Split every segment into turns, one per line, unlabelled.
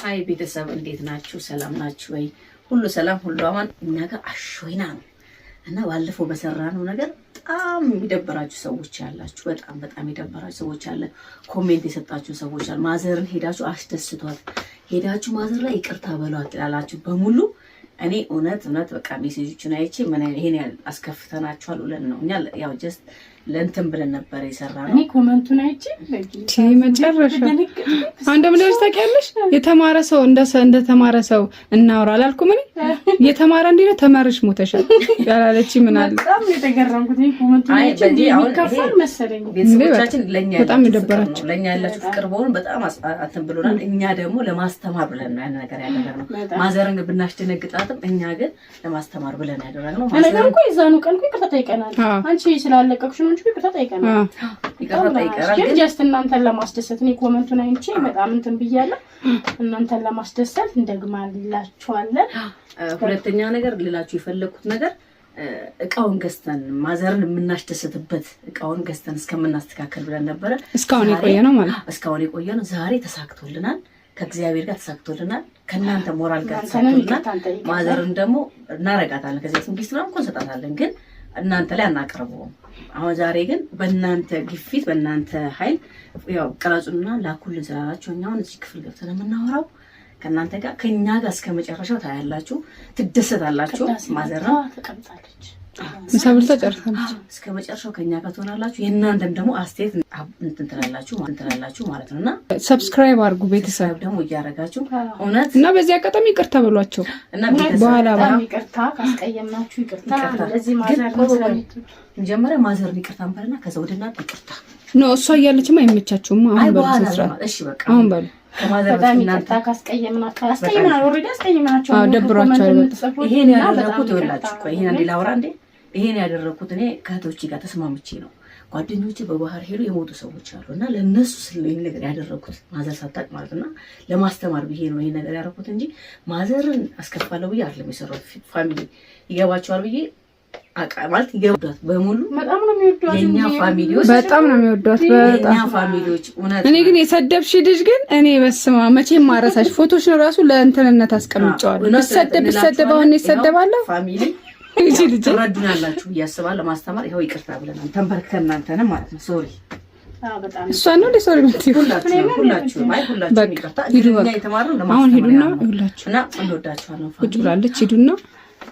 አይ ቤተሰብ እንዴት ናችሁ? ሰላም ናችሁ ወይ? ሁሉ ሰላም ሁሉ አማን። እኛ ጋር አሾይና ነው እና ባለፈው በሰራነው ነገር በጣም የሚደበራችሁ ሰዎች ያላችሁ፣ በጣም የደበራችሁ ሰዎች አለ። ኮሜንት የሰጣችሁ ሰዎች አለ። ማዘርን ሄዳችሁ አስደስቷት፣ ሄዳችሁ ማዘር ላይ ይቅርታ በሏት ያላችሁ በሙሉ እኔ እውነት በቃ ሜሴጆችን አይቼ ምን ይሄን አስከፍተናችኋል ብለን ነው እኛ ያው ጀስት ለእንትን ብለን ነበር የሰራነው።
እኔ ኮሜንቱን አይቼ
መጨረሻ አንድ ምንድነው ታውቂያለሽ? የተማረ ሰው እንደ ተማረ ሰው እናወራ አላልኩም እኔ የተማረ እንዴ ነው ተማርሽ ሞተሻል ያላለች ምን አለ
በጣም የተገረምኩት ኮሜንቱን አይቼ ከፈል መሰለኝ።
ቤተሰቦቻችን ለኛ
በጣም ይደበራችሁ
ለኛ ያላችሁ ፍቅር በሆነ በጣም አትን ብሎናል። እኛ ደግሞ ለማስተማር ብለን ነው ያን ነገር ያደረግነው። ማዘርን ብናስደነግጣትም እኛ ግን ለማስተማር ብለን ያደረግነው።
ማዘር እኮ ይዛኑ ቀን እኮ ይቅርታ ጠይቀናል። አንቺ ስላለቀቅሽ ነው እንጂ ይቅርታ ጠይቀናል። ይቅርታ ጠይቀናል ግን ጀስት እናንተን ለማስደሰት ነው። ኮሜንቱን አይቼ በጣም እንትን ብያለሁ። እናንተን ለማስደሰት እንደግማላችኋለን። ሁለተኛ ነገር ልላችሁ የፈለኩት ነገር እቃውን ገዝተን ማዘርን የምናስደስትበት እቃውን ገዝተን እስከምናስተካከል ብለን ነበር።
እስካሁን የቆየ ነው ማለት
እስካሁን የቆየ ነው። ዛሬ ተሳክቶልናል። ከእግዚአብሔር ጋር ተሳክቶልናል። ከናንተ ሞራል ጋር ተሳክቶልናል። ማዘርን ደግሞ እናረጋታለን። ከዚህ ጊዜ ነው እንኳን ሰጣታለን ግን እናንተ ላይ አናቀርበውም። አሁን ዛሬ ግን በእናንተ ግፊት በእናንተ ኃይል ያው ቀራጹና ላኩልን ስላላችሁ እኛውን እዚህ ክፍል ገብተን የምናወራው ከናንተ ጋር ከኛ ጋር እስከመጨረሻው ታያላችሁ፣ ትደሰታላችሁ። ማዘር ተቀምጣለች
ምሳብልታ ጨርሳለች።
እስከመጨረሻው ከኛ ጋር ትሆናላችሁ። የእናንተም ደግሞ አስተያየት እንትን ትላላችሁ ማለት ነውና
ሰብስክራይብ አድርጉ። ቤተሰብ
ደግሞ እያረጋችሁ እውነት
እና በዚህ አጋጣሚ ይቅርታ በሏቸው
እና
በኋላ
ይቅርታ ካስቀየምናችሁ ይቅርታ። ለዚህ ማዘር
መጀመሪያ ማዘር ይቅርታ እንበልና ከዛ ወደ እናንተ ይቅርታ
ነው። እሷ እያለችማ አይመቻችሁም። አሁን በስራ
እሺ በቃ
አሁን በሉ
ከማዘር
ይቅርታ ካስቀየምናችሁ ኦሬዲ አስቀየምናችሁ
ደብሯቸው
ይሄን ያደረኩት ይወላችሁ ቆይ ይሄን እንዴ ላውራ እንዴ ይሄን ያደረኩት እኔ ከእህቶቼ ጋር ተስማምቼ ነው። ጓደኞቼ በባህር ሄዱ የሞቱ ሰዎች አሉና ለነሱ ስለዚህ ነገር ያደረኩት ማዘር ሳታቅ ማለትና ለማስተማር ብዬ ነው ይሄን ነገር ያደረኩት እንጂ ማዘርን አስከፋለሁ ብዬ አይደለም የሰራሁት። ፋሚሊ ይገባቸዋል ብዬ ማለት ይገባቸዋል በሙሉ
በጣም ነው የሚወዷት
የኛ ፋሚሊዎች
በጣም ነው የሚወዷት።
የኛ ፋሚሊዎች እውነት
እኔ ግን የሰደብሽ ልጅ ግን እኔ በስማ መቼም ማረሳሽ ፎቶሽን ራሱ ለእንትንነት አስቀምጫለሁ። ብሰደብ አሁን ይሰደባለሁ
ፋሚሊ እቺ ልጅ ረዱናላችሁ ያስባል ማስተማር ይሄው ይቅርታ ብለናል። ተንበርከን እናንተንም ማለት ነው ሶሪ
እሷ ነው ለሶሪ
ሁላችሁ ይቅርታ ሂዱና የተማረው ለማስተማር
አሁን ሂዱና ሁላችሁ
እና እንወዳችኋለን።
ቁጭ ብላለች ሂዱና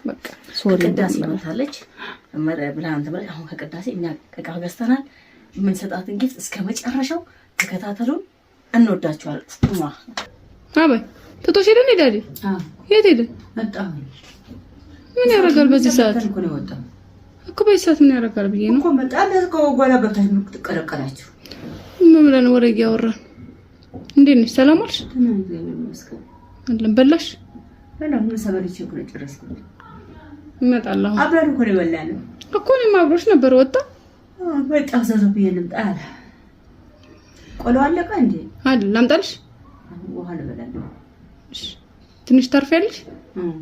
በቃ ሶሪ
ቅዳሴ መታለች ብላን ተመለስ። አሁን ከቅዳሴ እኛ እቃ ገዝተናል። ምን ሰጣትን ጊፍት እስከመጨረሻው ተከታተሉን። እንወዳችኋለን።
አባይ ተቶሽ ሄደን ሄዳዲ የት ሄደ
መጣ
ምን ያደርጋል በዚህ ሰዓት እኮ በዚህ ሰዓት ምን ያደርጋል ብዬ ነው
እኮ መጣ ለዝኮ ጓላ ገብታችሁ ትቀረቀላችሁ
ምን ብለን ወሬ ያወራን። እንዴት ነሽ? ሰላም አልሽ? አለም በላሽ
ለምን ምን ሰበልሽ እኮ ጨረስኩት።
እመጣለሁ
አብረን እኮ ነው የበላነው
እኮ እኔም አብሮሽ ነበር። ወጣ
በቃ ዘሩብኝ ልምጣ ቆሎ አለቀ እንዴ
አይደል? ላምጣልሽ
ውሃ ልበላለሁ።
እሺ ትንሽ ታርፊያለሽ?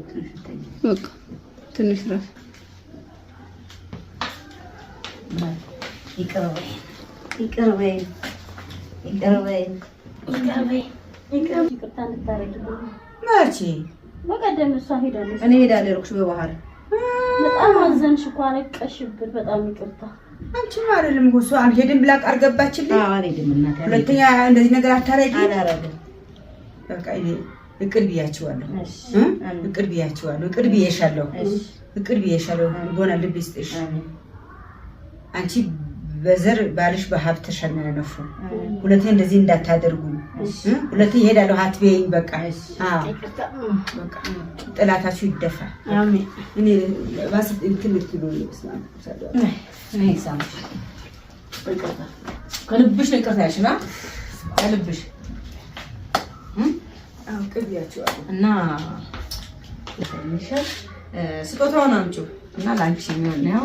ትንሽ ተኝ
በቃ ትንሽ ረፍ
ይቀርበይ
ይቅርታ እንታረግልኝ
ማቺ
በቀደም እሷ ሄዳለች።
እኔ ሄዳለሁ ልኩሽ በባህር
በጣም አዘንሽ እኮ አለቀሽብት። በጣም ይቅርታ
አንቺ አይደለም እኮ እሷ አልሄድም ብላ አርገባችልኝ። አልሄድም እናቴ ሁለተኛ እንደዚህ ነገር አታረጊ አላረግም። በቃ እኔ እቅድ ብያችኋለሁ እቅድ ብዬሻለሁ ቦና ልብ ይስጥሽ። አንቺ በዘር ባልሽ በሀብት ተሸነነፉ። ሁለተኛ እንደዚህ እንዳታደርጉ። ሁለተኛ ይሄዳለሁ አትበይኝ። በቃ በቃ ጥላታችሁ ይደፋ። አሜን። እኔ ባስ እንትን ልትሉ እኔ ሳምሽ በቃ ከልብሽ ነው ይቅርታ ያልሽና ከልብሽ ቅብያችኋለሁ እና ለፈንሽል ስጦታውን አምጪ እና ላንቺ የሚሆን ነው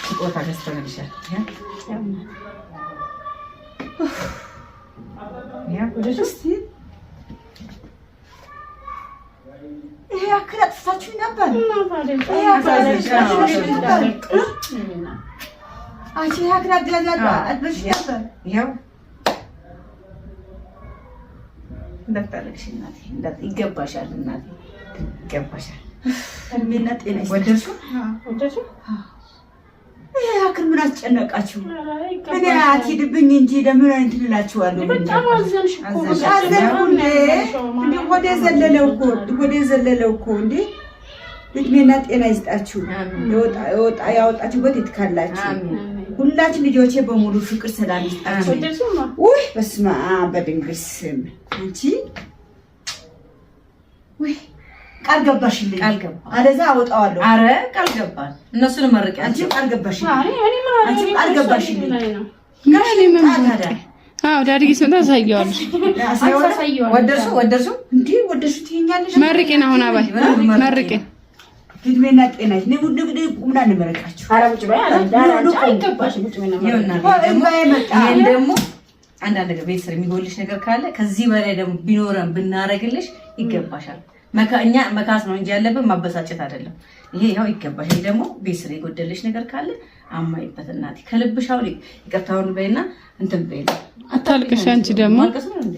ስጦታ ገዝተንልሻል። ያ ወደስቲ ይሄ አክራጥፋችሁ ነበር አንቺ አክራጥ ያዛባ አጥብሽ ነበር ያው እንዳታለቅሽ እናቴ ይገባሻል እናቴ ይገባሻል እድሜና ጤና ወደድሽው ይሄ አክል ምን አስጨነቃችሁ እኔ አትሂድብኝ እንጂ ለምን እንትን እላችኋለሁ
በጣም አዘንሽ እኮ
እንዴ ወደ ዘለለው እኮ እንዴ እድሜና ጤና ይስጣችሁ ያወጣችሁበት ይትካላችሁ ሁላችን ልጆቼ በሙሉ ፍቅር ሰላም ይስጣችሁ ወይ በስመ አብ በድንግል ስም አንቺ ወይ ቃል ገባሽልኝ አለዛ አወጣዋለሁ አረ ቃል ገባን እነሱን መርቄ አንቺ ቃል ገባሽልኝ አንቺ ቃል ገባሽልኝ ጋሽሊ ታታዳ
አዎ ዳዲጊ ስንታ ሳይያለሽ
ወደርሱ እንዴ ወደርሱ ትይኛለሽ
መርቄና ሆነ አባይ መርቄ
እድሜና ጤና ንጉድ ቁምና እንመረቃችሁ
ኧረ ቡጭ በይ አይገባሽ ቡጭ ምን
ይሄን ደግሞ አንዳንድ ነገር ቤት ስር የሚጎልሽ ነገር ካለ ከዚህ በላይ ደግሞ ቢኖረን ብናረግልሽ ይገባሻል እኛ መካስ ነው እንጂ ያለብን ማበሳጨት አይደለም ይሄ ያው ይገባሻል ደግሞ ቤት ስር የጎደልሽ ነገር ካለ አማይበት እናቴ ከልብሻው ይቅርታውን በይና እንትን በይና
አታልቅሽ አንቺ ደግሞ
ማልቀስ ነው እንዴ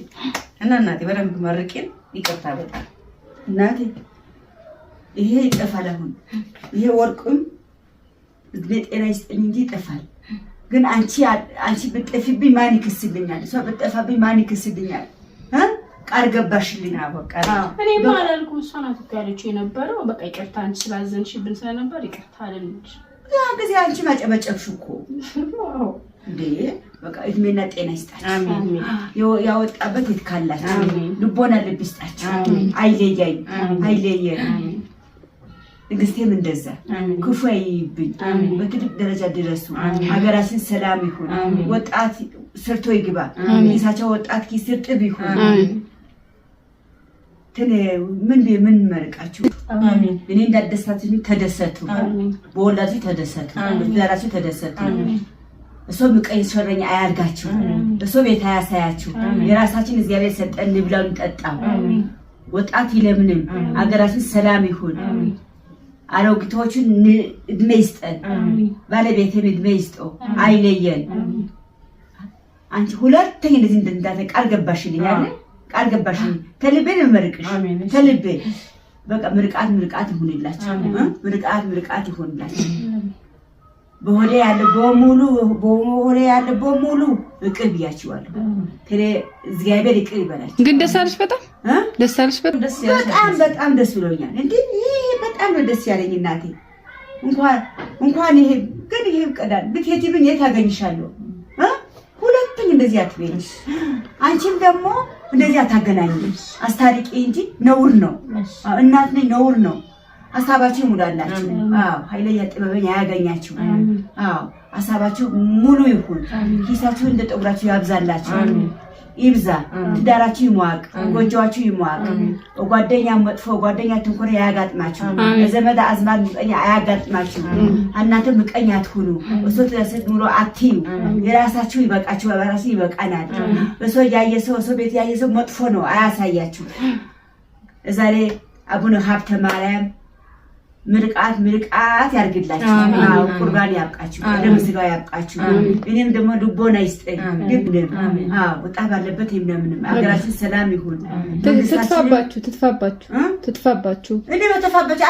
እና እናቴ በደንብ መርቄን ይቅርታ በጣም እናቴ ይሄ ይጠፋል አሁን ይሄ ወርቁም እድሜ ጤና ይስጠኝ እንጂ ይጠፋል ግን አንቺ ብትጠፊብኝ ማን ይክስልኛል እሷ ብትጠፋብኝ ማን ይክስልኛል ቃል ገባሽልኝ አበቃ
እኔ ማላልኩ እሷ ናት ያለችው የነበረው በቃ ይቅርታ አንቺ ስላዘንሽብን ስለነበር ይቅርታ አለልሽ
ያ ጊዜ አንቺ ማጨበጨብሽ እኮ እንዴ በቃ እድሜና ጤና ይስጣችሁ አሜን ያወጣበት ይትካላችሁ ልቦና ልብ ይስጣችሁ አይለየኝ ንግስቴም እንደዛ ክፉ አይብኝ በትልቅ ደረጃ ድረሱ ሀገራችን ሰላም ይሁን ወጣት ሰርቶ ይግባ የሳቸው ወጣት ኪስርጥብ ይሁን ምን መርቃችሁ አሜን እኔ እንዳደሳችሁ ተደሰቱ በወላጅ ተደሰቱ በትዳራችሁ ተደሰቱ እሱ ምቀይ ሸረኛ አያርጋችሁ እሱ ቤት አያሳያችሁ የራሳችን እግዚአብሔር ሰጠን ብላው እንጠጣው ወጣት ይለምንም ሀገራችን ሰላም ይሁን አሮጊቶችን እድሜ ይስጠን ባለቤቴም እድሜ ይስጠው አይለየን አንቺ ሁለተኛ እንደዚህ እንደንዳተ ቃል ገባሽልኝ አይደል ቃል ገባሽልኝ ተልቤ መርቅሽ ተልቤ በቃ ምርቃት ይሁንላችሁ ምርቃት ይሁንላችሁ በሆዴ ያለ በሙሉ እቅር ብያችኋለሁ ተለ እግዚአብሔር ይቅር ይበላችሁ ግን
ደስ አለሽ በጣም
በጣም ደስ ብሎኛል እንዴ በጣም ነው ደስ ያለኝ እናቴ እንኳን ይሄ ግን ይሄ ቀዳል ብትሄጂብኝ የት አገኝሻለሁ ሁለቱም እንደዚህ አትበይ አንቺም ደግሞ እንደዚህ አታገናኝ አስታርቂ እንጂ ነውር ነው እናት ነኝ ነውር ነው ሐሳባችሁ ሙላላችሁ ኃይለኛ ጥበበኛ ያገኛችሁ ሐሳባችሁ ሙሉ ይሁን ኪሳችሁ እንደ ጠጉራችሁ ያብዛላችሁ ይብዛ ትዳራችሁ ይሟቅ ጎጆዋችሁ ይሟቅ ጓደኛ መጥፎ ጓደኛ ተንኮራ ያጋጥማችሁ ዘመድ አዝማድ ምቀኛ ያጋጥማችሁ እናንተ ምቀኛ አትሁኑ እሱ ተሰጥ ሙሉ አትዩ የራሳችሁ ይበቃችሁ በራሱ ይበቃናል በሶ ያየሰው ሰው ቤት ያየሰው መጥፎ ነው አያሳያችሁ ዛሬ አቡነ ሀብተ ማርያም ምርቃት ያርግላችሁ ቁርባን ያብቃችሁ ለምስጋና ያብቃችሁ እኔም ደግሞ ልቦና ይስጠኝ ወጣ ባለበት ይምነምንም አገራችን ሰላም ይሁን ትጥፋባችሁ እኔ በተፋባችሁ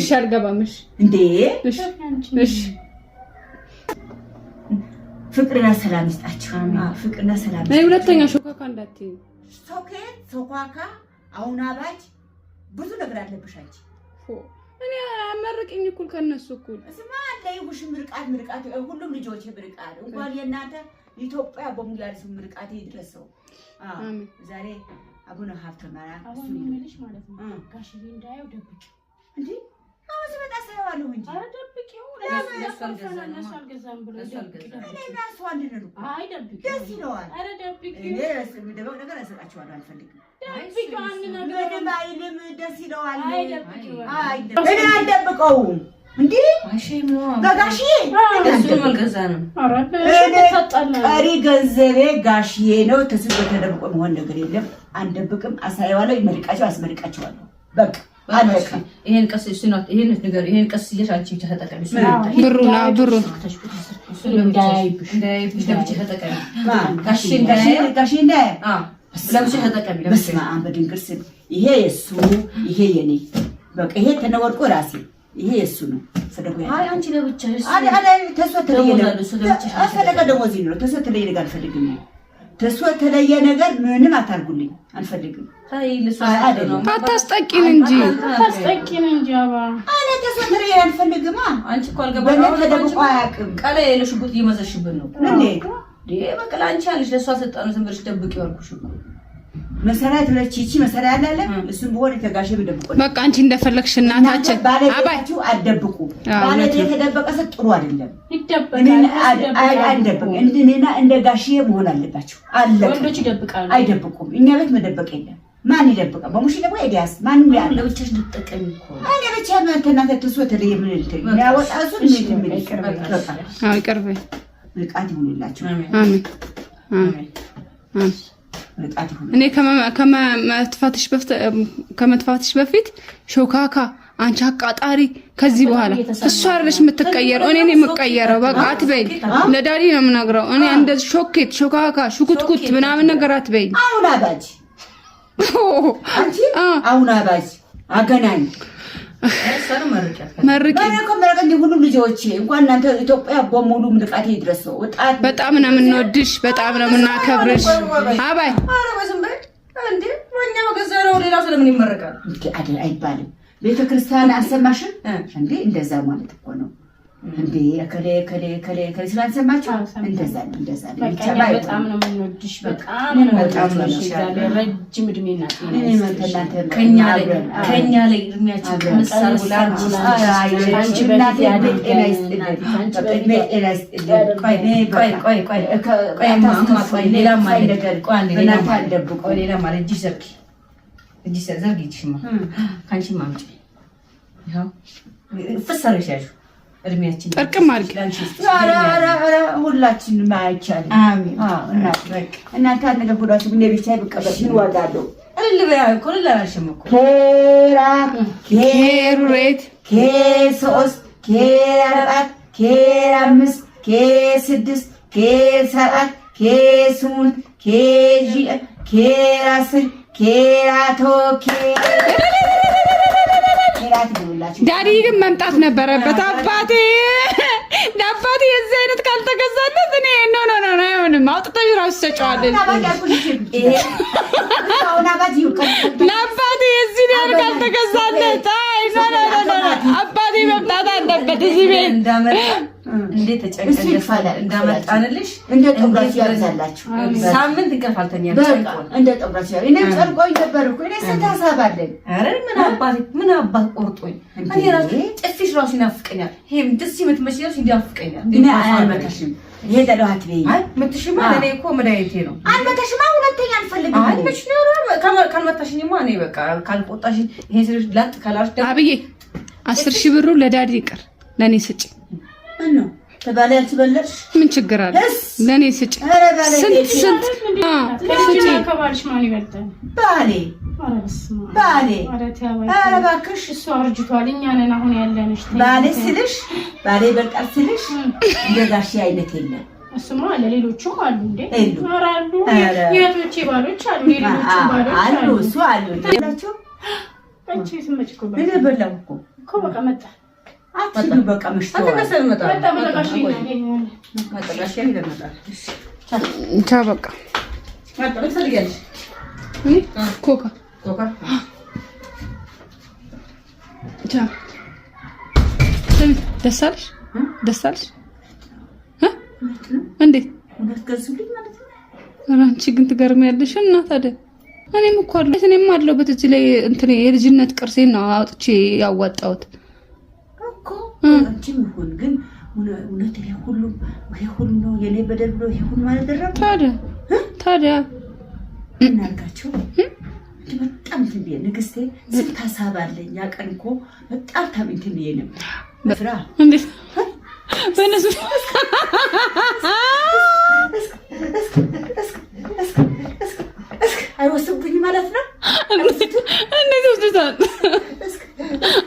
እሺ አልገባምሽ
እንዴ እሺ ፍቅርና ሰላም ይስጣችሁ ፍቅርና ሰላም
እኔ ሁለተኛ ሾካካ እንዳትዪ
ሶካካ አሁን አባጅ ብዙ ነገር አለብሽ አንቺ
እኔ አመረቀኝ እኩል ከነሱ እኩል
እስማ ለይውሽ ምርቃት ሁሉም ልጆች ምርቃት እንኳን የእናንተ ኢትዮጵያ በሙሉ ያለው ምርቃት ይድረሰው ዛሬ አቡነ ሀብተ ማርያም
አሁን የሚልሽ ማለት ነው ጋሽዬ እንዳየው ደብቂ
እንዴ አሁን ስመጣ ሳይዋለሁ እንጂ
አረ ደብቂው ለነሱ አልገዛም ብሎ
እኔና እሱ አንድ ነው
አይ ደብቂ
ደስ ይለዋል
አረ ደብቂ
እኔ ደበቅ ነገር አሰጣችኋለሁ አልፈልግም
ደብቂ አንድ ነገር
ባይልም ደስ ይለዋል
አይ ደብቂ
እኔ አልደብቀውም እንዴ
አሽም ነው
ጋሽዬ
እሱን አልገዛንም አረ
ቀሪ ገንዘቤ ጋሽዬ ነው ተስቦ ተደብቆ መሆን ነገር የለም አንደብቅም አሳየዋለሁ ይመርቃቸው አስመርቃቸዋለሁ በቃ አለቀ
ይሄን ቀስ ሲኖት ይሄን ነገር ይሄን ቀስ ይያሻችሁ ተጠቀሚ
ብሩ
እንዳይብሽ ተጠቀሚ
ጋሽዬ እንዳይ ለብቻ ተጠቀሚ
በስመ አብ በድንግል ስም ይሄ የሱ ይሄ የኔ በቃ ይሄ ተነወርቆ ራሴ ይሄ የሱ ነው። ሰደቁ
አይ አንቺ ለብቻሽ
አለ ተስወተለ አፈለቀ ደግሞ እዚህ ነው ተስወተለ ነገር አልፈልግም። ተስወተለ ነገር ምንም አታርጉልኝ አልፈልግም።
አይ ለሱ
አታስጠቂን እንጂ
አባ
አለ ተስወተለ አልፈልግም።
አንቺ እኮ አልገባም
ተደብቆ አያውቅም።
ቃለ የለሽጉት እየመዘሽብን ነው እንዴ በቃ አንቺ አለሽ ለሷ ሰጣነው ዝም ብለሽ ደብቂ ወርኩሽ እኮ
መሰራት ለቺቺ መሰራ ያላለ እሱም በሆነ ተጋሽ ብደብቆ
በቃ አንቺ እንደፈለግሽ እናታችን
አባቱ አደብቁ ባለቤት የተደበቀ ሰው ጥሩ አይደለም።
ይደበቃል
እንደኔና እንደ ጋሽዬ መሆን አለባችሁ። አለ
ወንዶች ይደብቃሉ
አይደብቁም። እኛ ቤት መደበቅ የለም። ማን ይደብቃል? በሙሽ ደግሞ ኤዲያስ ማንም ያለ
ለብቻሽ ልትጠቀሚ እኮ
አለ ብቻ ማንተናተ ተስወተለ የምንልተኝ ያወጣሱ ምን
ይቅርብ
ልቃት ይሁንላችሁ።
አሜን አሜን እኔ ከመጥፋትሽ በፊት ሾካካ አንቺ አቃጣሪ ከዚህ በኋላ እሷ አይደለሽ የምትቀየረው እኔ ነኝ የምቀየረው። በቃ አትበይ። ለዳዲ ነው የምነግረው። እኔ እንደዚህ ሾኬት ሾካካ ሹኩትኩት ምናምን ነገር አትበይ።
አሁን አባጅ አንቺ አሁን አባጅ አገናኝ
መርቂ
ሁሉም ልጆቼ እንኳን እናንተ ኢትዮጵያ በሙሉ ምልቃቴ ይድረሰው።
በጣም ነው የምንወድሽ፣ በጣም ነው የምናከብርሽ። አባይ
እንዴ ወኛ ወገዛ ነው ሌላው ስለምን ይመረቃል
አይባልም። ቤተክርስቲያን አሰማሽን እንዴ እንደዛ ማለት እኮ ነው እንዴ ከሌ ስላልሰማችሁ እንደዛ ነው
በጣም ነው የምንወድሽ፣ በጣም ነው የምንወድሽ። ረጅም እድሜና ጤና
ከኛ ላይ እድሜያችን ከመሳር ብላንቺ አንቺ በፊት ያደቀና ቆይ ሌላ ማለት ሌላ ማለት እጅ ዘርጊ እጅሽማ ካንቺ ማምጪ ይኸው ፍሰረሽ ያዡ እድሜያችን
ጥርቅም አድርግ።
ኧረ ሁላችንም አይቻልም።
አሜን።
እናንተ አንገ ሁላችሁ ምን ብቻ ይበቀበል ምን ዋጋ አለው?
እልልበያ ኮል ለራሽም እኮ
ኬራ
ኬሩሬት
ኬ3 ኬ4 ኬ5 ኬ6 ኬ7 ኬ8 ኬ10 ኬራቶ
ዳዲ ግን መምጣት ነበረበት። አባቴ የዚህ አይነት ካልተገዛለት እኔ ኖ አይሆንም። አውጥተሽ ራሱ ሰጫዋለሽ። ለአባቴ የዚህ ያህል ካልተገዛለት አይ ኖ አባቴ መምጣት አለበት እዚህ ቤት።
እንዴት ተጨንቀሽ እንዳመጣንልሽ
እንደ ጠብራሽ ያዛላችሁ
ሳምንት እንቀፋልተኛ
እንደ ጠብራሽ እኔ ጨርቆኝ ነበር እኮ እኔ ስታሳባለኝ
አረ ምን አባት ቆርጦኝ እኔ ራሱ ጥፊሽ ራሱ ይናፍቀኛል። ይሄም እንደዚህ የምትመስለው ይናፍቀኛል።
እኔ አልመታሽም። ይሄ ደላዋት በይ
አይ መትሽማ ለኔ እኮ መድኃኒቴ ነው።
አልመታሽማ ሁለተኛ አልፈልግም።
አይ መች ነው ካልመታሽኝማ እኔ በቃ ካልቆጣሽ ይሄ ስልሽ ላጥ ካላሽ ደግሞ
አብዬ 10,000 ብሩ ለዳዲ ይቅር ለኔ ስጪ።
ነው ተባለ ያልተበለሽ
ምን ችግር አለ? ለኔ ስጪ። ስንት ስጪ።
ከባልሽ ማን ይበልጣል?
ባሌ ኧረ እባክሽ
እሱ አርጅቷል። እኛ ነን አሁን ያለንሽ።
ባሌ ይበልጣል ስልሽ እንደ ጋሼ አይነት የለም።
እሱማ አለ ሌሎቹም አሉ እንዴ አራሉ የቶቼ ባሎች አሉ ሌሎቹ ባሎች
አሉ እሱ አሉ ታላችሁ
አንቺ ስመጭ እኮ
እኔ በላው እኮ
በቃ መጣ
አትሉ በቃ ምሽቶ
አትከሰል መጣ
መጣሽ
ይደመጣል
ቻው በቃ
ማጥረት ፈልጋለሽ
ኮካ ቻው ደስ አለሽ እንዴት
ገዙልኝ ማለት ነው?
አንቺ ግን ትገርሚያለሽ። እና ታዲያ እኔም አለሁበት እዚህ ላይ እንትን የልጅነት ቅርሴን ነው አውጥቼ ያዋጣሁት
እኮ አንቺም ይሁን ግን እውነት ይሄ ሁሉ ነው የኔ በደል ብሎ ይሄ ሁሉ ማለት ደረብ
ታዲያ
እናርጋቸው በጣም ትንቢየ ንግስቴ ስታሳባለኝ ያቀን እኮ በጣም ታምንትን ይየለም በፍራ
እንዴ በነሱ
አይወስብኝ ማለት ነው።
እንዴት ወስደታል